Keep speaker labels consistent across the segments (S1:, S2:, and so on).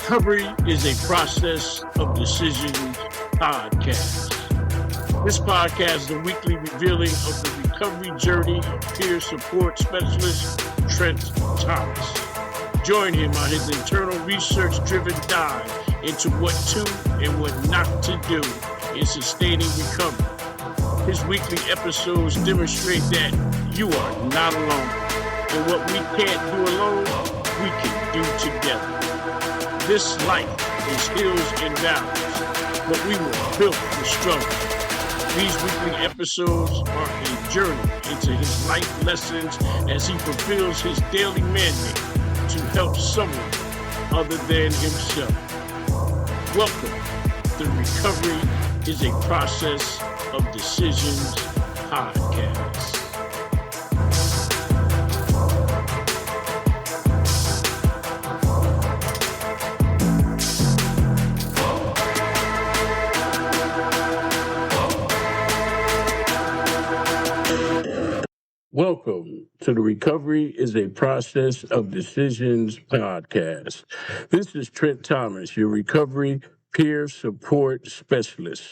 S1: Recovery is a process of decisions podcast. This podcast is a weekly revealing of the recovery journey of peer support specialist Trent Thomas. Join him on his internal research-driven dive into what to and what not to do in sustaining recovery. His weekly episodes demonstrate that you are not alone, and what we can't do alone, we can do together. This life is hills and valleys, but we were built for struggle. These weekly episodes are a journey into his life lessons as he fulfills his daily mandate to help someone other than himself. Welcome. The Recovery is a Process of Decisions podcast. Welcome to the Recovery is a Process of Decisions podcast. This is Trent Thomas, your recovery peer support specialist.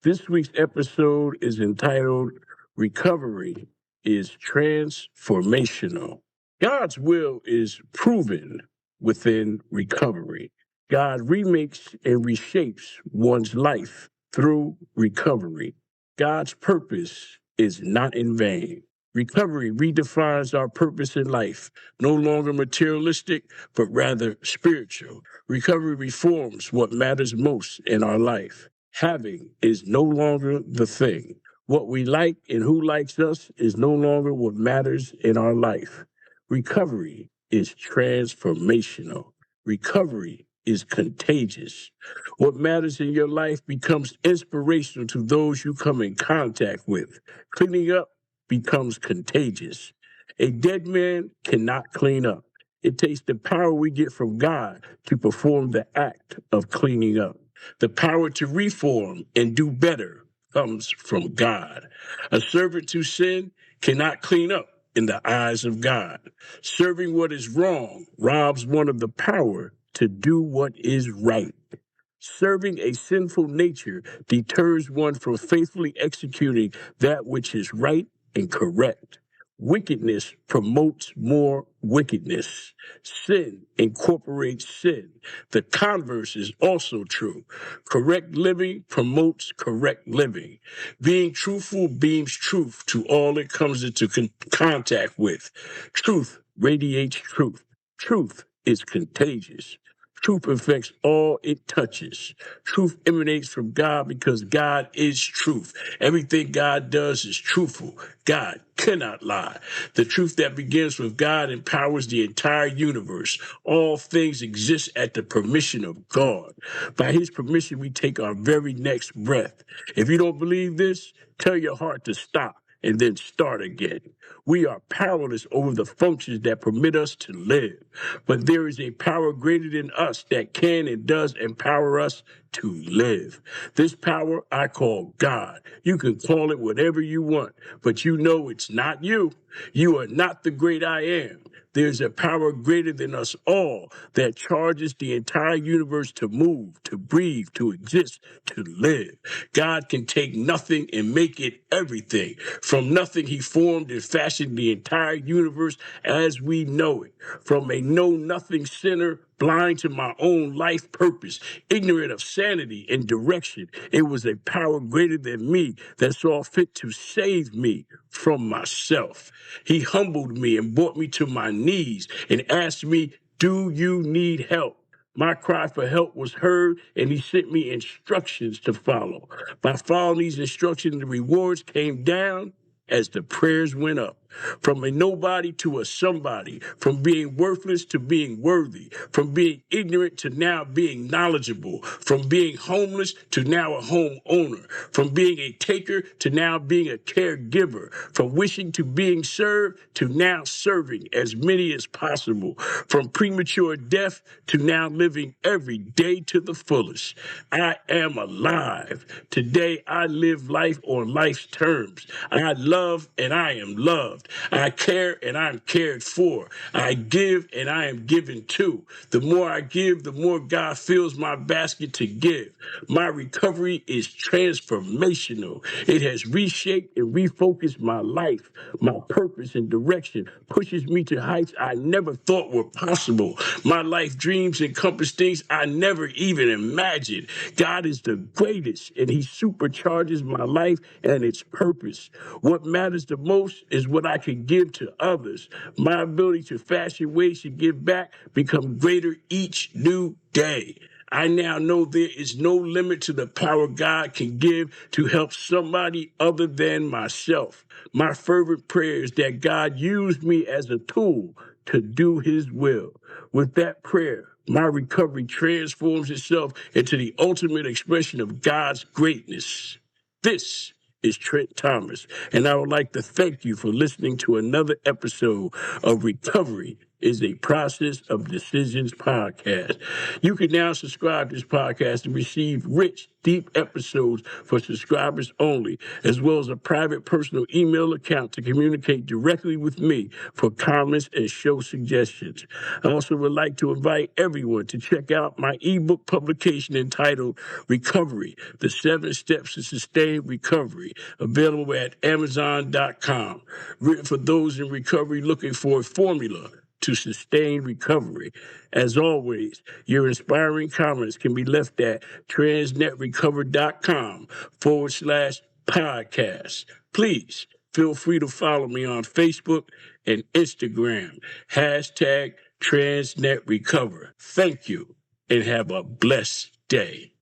S1: This week's episode is entitled Recovery is Transformational. God's will is proven within recovery. God remakes and reshapes one's life through recovery. God's purpose is not in vain. Recovery redefines our purpose in life, no longer materialistic, but rather spiritual. Recovery reforms what matters most in our life. Having is no longer the thing. What we like and who likes us is no longer what matters in our life. Recovery is transformational. Recovery is contagious. What matters in your life becomes inspirational to those you come in contact with. Cleaning up becomes contagious. A dead man cannot clean up. It takes the power we get from God to perform the act of cleaning up. The power to reform and do better comes from God. A servant to sin cannot clean up in the eyes of God. Serving what is wrong robs one of the power to do what is right. Serving a sinful nature deters one from faithfully executing that which is right and correct. Wickedness promotes more wickedness. Sin incorporates sin. The converse is also true. Correct living promotes correct living. Being truthful beams truth to all it comes into contact with. Truth radiates truth. Truth is contagious. Truth affects all it touches. Truth emanates from God because God is truth. Everything God does is truthful. God cannot lie. The truth that begins with God empowers the entire universe. All things exist at the permission of God. By his permission, we take our very next breath. If you don't believe this, tell your heart to stop and then start again. We are powerless over the functions that permit us to live, but there is a power greater than us that can and does empower us to live. This power I call God. You can call it whatever you want, but you know it's not you. You are not the great I am. There's a power greater than us all that charges the entire universe to move, to breathe, to exist, to live. God can take nothing and make it everything. From nothing, he formed and fashioned the entire universe as we know it. From a know-nothing sinner, blind to my own life purpose, ignorant of sanity and direction, it was a power greater than me that saw fit to save me from myself. He humbled me and brought me to my knees and asked me, do you need help? My cry for help was heard, and he sent me instructions to follow. By following these instructions, the rewards came down as the prayers went up. From a nobody to a somebody, from being worthless to being worthy, from being ignorant to now being knowledgeable, from being homeless to now a homeowner, from being a taker to now being a caregiver, from wishing to being served to now serving as many as possible, from premature death to now living every day to the fullest. I am alive. Today I live life on life's terms. I love love and I am loved. I care and I'm cared for. I give and I am given to. The more I give, the more God fills my basket to give. My recovery is transformational. It has reshaped and refocused my life, my purpose and direction, pushes me to heights I never thought were possible. My life dreams encompass things I never even imagined. God is the greatest, and He supercharges my life and its purpose. What matters the most is what I can give to others. My ability to fashion ways to give back become greater each new day. I now know there is no limit to the power God can give to help somebody other than myself. My fervent prayer is that God use me as a tool to do His will. With that prayer, my recovery transforms itself into the ultimate expression of God's greatness. This is Trent Thomas, and I would like to thank you for listening to another episode of Recovery is a Process of Decisions podcast. You can now subscribe to this podcast and receive rich, deep episodes for subscribers only, as well as a private personal email account to communicate directly with me for comments and show suggestions. I also would like to invite everyone to check out my ebook publication entitled Recovery, The 7 Steps to Sustained Recovery, available at Amazon.com, written for those in recovery looking for a formula to sustain recovery. As always, your inspiring comments can be left at transnetrecover.com/podcast. Please feel free to follow me on Facebook and Instagram, hashtag TransnetRecover. Thank you and have a blessed day.